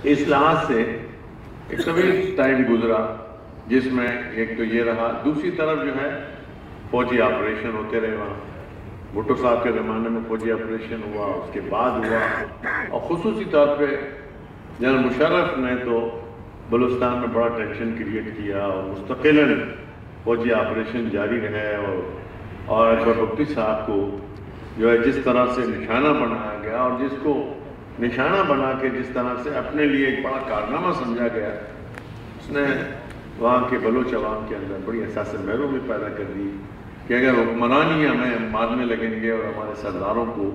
اس لحاظ سے ایک طویل ٹائم گزرا جس میں ایک تو یہ رہا، دوسری طرف جو ہے فوجی آپریشن ہوتے رہے وہاں. بھٹو صاحب کے زمانے میں فوجی آپریشن ہوا، اس کے بعد ہوا، اور خصوصی طور پہ جنرل مشرف نے تو بلوچستان میں بڑا ٹینشن کریٹ کیا اور مستقلاً فوجی آپریشن جاری رہے. اور اکبر بگٹی صاحب کو جو ہے جس طرح سے نشانہ بنایا گیا اور جس کو نشانہ بنا کے جس طرح سے اپنے لیے ایک بڑا کارنامہ سمجھا گیا، اس نے وہاں کے بلوچ عوام کے اندر بڑی احساس محرومی پیدا کر دی کہ اگر حکمران ہی ہمیں مارنے لگیں گے اور ہمارے سرداروں کو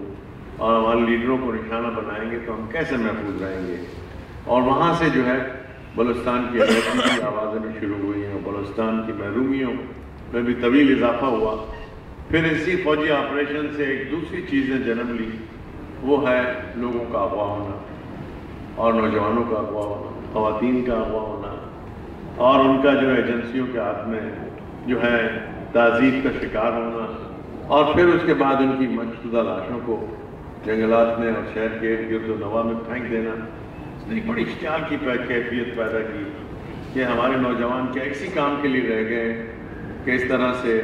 اور ہمارے لیڈروں کو نشانہ بنائیں گے تو ہم کیسے محفوظ رہیں گے. اور وہاں سے جو ہے بلوچستان کی آزادی کی آوازیں بھی شروع ہوئی ہیں اور بلوچستان کی محرومیوں میں بھی طویل اضافہ ہوا. پھر اسی فوجی آپریشن سے ایک دوسری چیز نے جنم لی، وہ ہے لوگوں کا اغوا ہونا اور نوجوانوں کا اغوا ہونا، خواتین کا اغوا ہونا، اور ان کا جو ہے ایجنسیوں کے ہاتھ میں جو ہے تعذیب کا شکار ہونا، اور پھر اس کے بعد ان کی مشتدہ لاشوں کو جنگلات میں اور شہر کے گرد و نواح میں پھینک دینا. اس نے ایک بڑی اشتعال کی کیفیت پیدا کی کہ ہمارے نوجوان کیا اسی کام کے لیے رہ گئے کہ اس طرح سے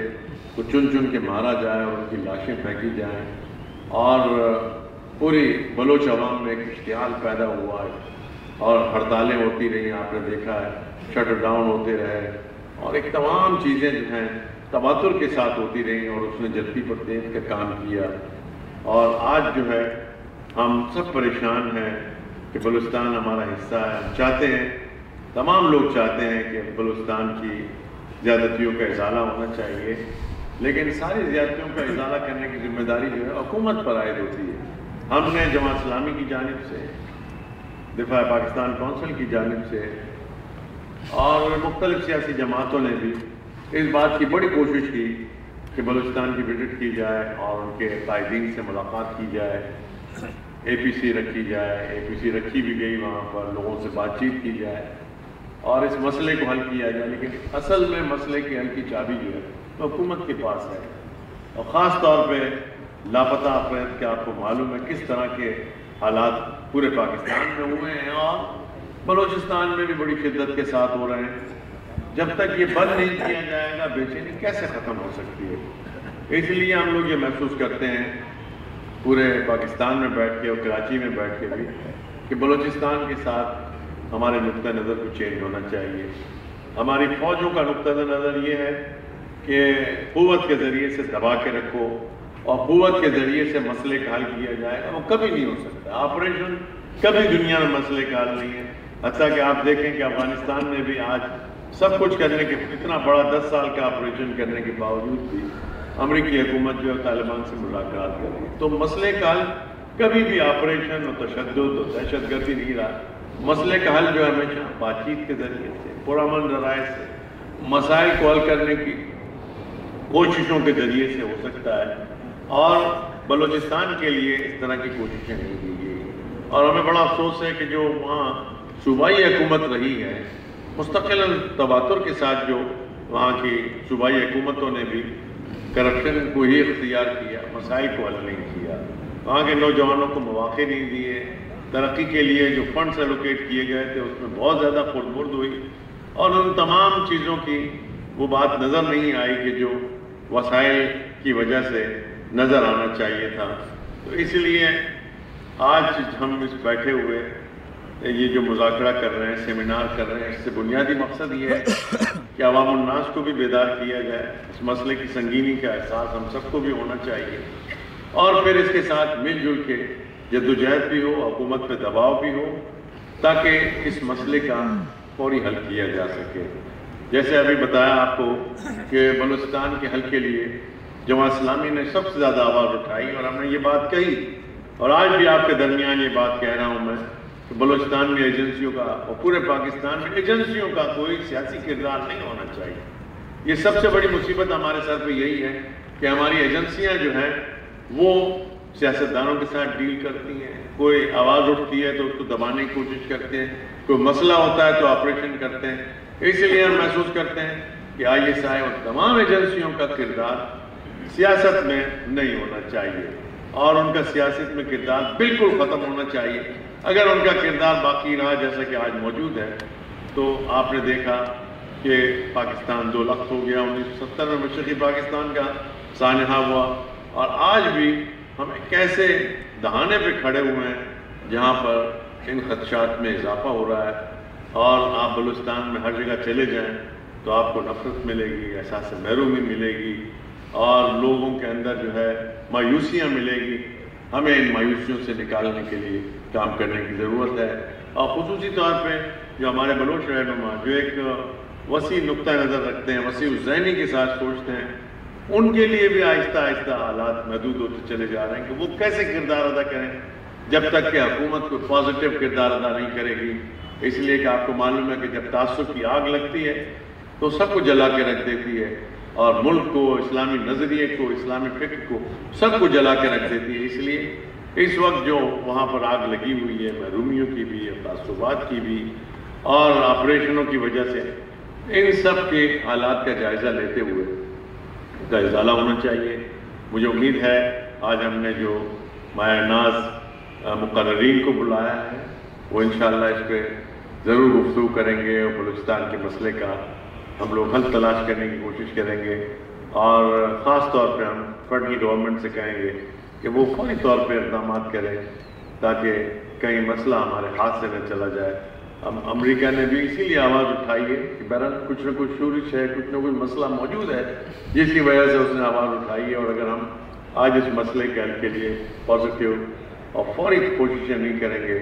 کو چن چن کے مارا جائے اور ان کی لاشیں پھینکی جائیں. اور پوری بلوچ عوام میں ایک اشتعال پیدا ہوا ہے اور ہڑتالیں ہوتی رہیں، آپ نے دیکھا ہے، شٹ ڈاؤن ہوتے رہے، اور ایک تمام چیزیں جو ہیں تواتر کے ساتھ ہوتی رہیں، اور اس نے جلدی پر تیز کا کام کیا. اور آج جو ہے ہم سب پریشان ہیں کہ بلوچستان ہمارا حصہ ہے. ہم چاہتے ہیں، تمام لوگ چاہتے ہیں کہ بلوچستان کی زیادتیوں کا ازالہ ہونا چاہیے، لیکن ساری زیادتیوں کا ازالہ کرنے کی ذمہ داری جو ہے حکومت پر عائد ہوتی ہے. ہم نے جماعت اسلامی کی جانب سے، دفاع پاکستان کونسل کی جانب سے، اور مختلف سیاسی جماعتوں نے بھی اس بات کی بڑی کوشش کی کہ بلوچستان کی وزٹ کی جائے اور ان کے قائدین سے ملاقات کی جائے، اے پی سی رکھی جائے. اے پی سی رکھی بھی گئی، وہاں پر لوگوں سے بات چیت کی جائے اور اس مسئلے کو حل کیا جائے. لیکن اصل میں مسئلے کے حل کی چابی جو ہے وہ حکومت کے پاس ہے، اور خاص طور پہ لاپتہ افراد کے آپ کو معلوم ہے کس طرح کے حالات پورے پاکستان میں ہوئے ہیں اور بلوچستان میں بھی بڑی شدت کے ساتھ ہو رہے ہیں. جب تک یہ بند نہیں کیا جائے گا بے چینی کیسے ختم ہو سکتی ہے؟ اس لیے ہم لوگ یہ محسوس کرتے ہیں پورے پاکستان میں بیٹھ کے اور کراچی میں بیٹھ کے بھی کہ بلوچستان کے ساتھ ہمارے نقطہ نظر کو چینج ہونا چاہیے. ہماری فوجوں کا نقطہ نظر یہ ہے کہ قوت کے ذریعے سے دبا کے رکھو اور قوت کے ذریعے سے مسئلے کا حل کیا جائے گا. وہ کبھی نہیں ہو سکتا. آپریشن کبھی دنیا میں مسئلے کا حل نہیں ہے. حتیٰ کہ آپ دیکھیں کہ افغانستان میں بھی آج سب کچھ کرنے کے، اتنا بڑا 10 سال کا آپریشن کرنے کے باوجود بھی امریکی حکومت جو ہے طالبان سے ملاقات کر رہی ہے. تو مسئلے کا حل کبھی بھی آپریشن اور تشدد اور دہشت گردی نہیں رہا. مسئلے کا حل جو ہے ہمیشہ بات چیت کے ذریعے سے، پرامن ذرائع سے، مسائل کو حل کرنے کی کوششوں کے ذریعے سے ہو سکتا ہے. اور بلوچستان کے لیے اس طرح کی کوششیں نہیں کی گئی. اور ہمیں بڑا افسوس ہے کہ جو وہاں صوبائی حکومت رہی ہے، مستقل تواتر کے ساتھ جو وہاں کی صوبائی حکومتوں نے بھی کرپشن کو ہی اختیار کیا، مسائل کو حل نہیں کیا، وہاں کے نوجوانوں کو مواقع نہیں دیے. ترقی کے لیے جو فنڈز ایلوکیٹ کیے گئے تھے اس میں بہت زیادہ خرد ہوئی، اور ان تمام چیزوں کی وہ بات نظر نہیں آئی کہ جو وسائل کی وجہ سے نظر آنا چاہیے تھا. تو اس لیے آج ہم اس بیٹھے ہوئے یہ جو مذاکرہ کر رہے ہیں، سیمینار کر رہے ہیں، اس سے بنیادی مقصد یہ ہے کہ عوام الناس کو بھی بیدار کیا جائے. اس مسئلے کی سنگینی کا احساس ہم سب کو بھی ہونا چاہیے، اور پھر اس کے ساتھ مل جل کے جدوجہد بھی ہو، حکومت پہ دباؤ بھی ہو، تاکہ اس مسئلے کا فوری حل کیا جا سکے. جیسے ابھی بتایا آپ کو کہ بلوچستان کے حل کے لیے جماعت اسلامی نے سب سے زیادہ آواز اٹھائی، اور ہم نے یہ بات کہی، اور آج بھی آپ کے درمیان یہ بات کہہ رہا ہوں میں کہ بلوچستان میں ایجنسیوں کا اور پورے پاکستان میں ایجنسیوں کا کوئی سیاسی کردار نہیں ہونا چاہیے. یہ سب سے بڑی مصیبت ہمارے سر پہ یہی ہے کہ ہماری ایجنسیاں جو ہیں وہ سیاستدانوں کے ساتھ ڈیل کرتی ہیں. کوئی آواز اٹھتی ہے تو اس کو دبانے کی کوشش کرتے ہیں، کوئی مسئلہ ہوتا ہے تو آپریشن کرتے ہیں. اس لیے ہم محسوس کرتے ہیں کہ آئی ایس آئی اور تمام ایجنسیوں کا کردار سیاست میں نہیں ہونا چاہیے، اور ان کا سیاست میں کردار بالکل ختم ہونا چاہیے. اگر ان کا کردار باقی رہا جیسا کہ آج موجود ہے تو آپ نے دیکھا کہ پاکستان 2 لخت ہو گیا، 1970 میں مشرقی پاکستان کا سانحہ ہوا، اور آج بھی ہم کیسے دہانے پہ کھڑے ہوئے ہیں جہاں پر ان خدشات میں اضافہ ہو رہا ہے، اور آپ بلوچستان میں ہر جگہ چلے جائیں تو آپ کو نفرت ملے گی، احساس محرومی ملے گی، اور لوگوں کے اندر جو ہے مایوسیاں ملے گی۔ ہمیں ان مایوسیوں سے نکالنے کے لیے کام کرنے کی ضرورت ہے، اور خصوصی طور پہ جو ہمارے بلوچ رہنما جو ایک وسیع نقطہ نظر رکھتے ہیں، وسیع الذہنی کے ساتھ سوچتے ہیں، ان کے لیے بھی آہستہ آہستہ حالات محدود ہوتے چلے جا رہے ہیں کہ وہ کیسے کردار ادا کریں جب تک کہ حکومت کو پازیٹیو کردار ادا نہیں کرے گی۔ اس لیے کہ آپ کو معلوم ہے کہ جب تعصب کی آگ لگتی ہے تو سب کو جلا کے رکھ دیتی ہے، اور ملک کو، اسلامی نظریے کو، اسلامی فکر کو، سب کو جلا کے رکھ دیتی ہے۔ اس لیے اس وقت جو وہاں پر آگ لگی ہوئی ہے، محرومیوں کی بھی، تعصبات کی بھی، اور آپریشنوں کی وجہ سے، ان سب کے حالات کا جائزہ لیتے ہوئے اس کا ازالہ ہونا چاہیے۔ مجھے امید ہے آج ہم نے جو مایہ ناز مقررین کو بلایا ہے وہ انشاءاللہ اس پہ ضرور گفتگو کریں گے، اور بلوچستان کے مسئلے کا ہم لوگ حل تلاش کرنے کی کوشش کریں گے، اور خاص طور پہ ہم فیڈرل گورنمنٹ سے کہیں گے کہ وہ فوری طور پہ اقدامات کریں تاکہ کہیں مسئلہ ہمارے ہاتھ سے نہ چلا جائے۔ امریکہ نے بھی اسی لیے آواز اٹھائی ہے کہ بہرحال کچھ نہ کچھ شورش ہے، کچھ نہ کچھ مسئلہ موجود ہے جس کی وجہ سے اس نے آواز اٹھائی ہے، اور اگر ہم آج اس مسئلے کے حل کے لیے پازیٹیو اور فوری کوششیں نہیں کریں گے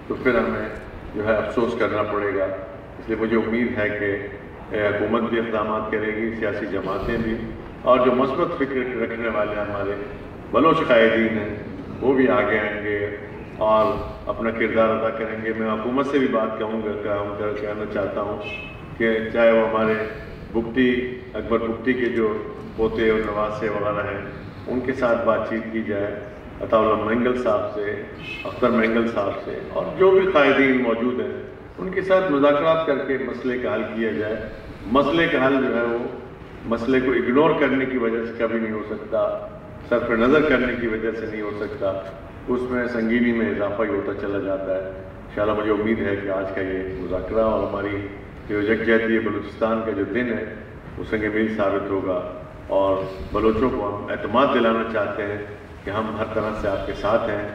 تو پھر ہمیں جو ہے افسوس کرنا پڑے گا۔ اس لیے مجھے امید ہے کہ حکومت بھی اقدامات کرے گی، سیاسی جماعتیں بھی، اور جو مثبت فکر رکھنے والے ہمارے بلوچ قائدین ہیں وہ بھی آگے آئیں گے اور اپنا کردار ادا کریں گے۔ میں حکومت سے بھی بات کہنا چاہتا ہوں کہ چاہے وہ ہمارے بگٹی، اکبر بگٹی کے جو پوتے اور نواسے وغیرہ ہیں ان کے ساتھ بات چیت کی جائے، عطا اللہ مینگل صاحب سے، اختر مینگل صاحب سے، اور جو بھی قائدین موجود ہیں ان کے ساتھ مذاکرات کر کے مسئلے کا حل کیا جائے۔ مسئلے کا حل جو ہے وہ مسئلے کو اگنور کرنے کی وجہ سے کبھی نہیں ہو سکتا، صرف نظر کرنے کی وجہ سے نہیں ہو سکتا، اس میں سنگینی میں اضافہ ہی ہوتا چلا جاتا ہے۔ انشاءاللہ مجھے امید ہے کہ آج کا یہ مذاکرہ اور ہماری جو یکجہتی بلوچستان کا جو دن ہے وہ سنگ میل ثابت ہوگا، اور بلوچوں کو ہم اعتماد دلانا چاہتے ہیں کہ ہم ہر طرح سے آپ کے ساتھ ہیں۔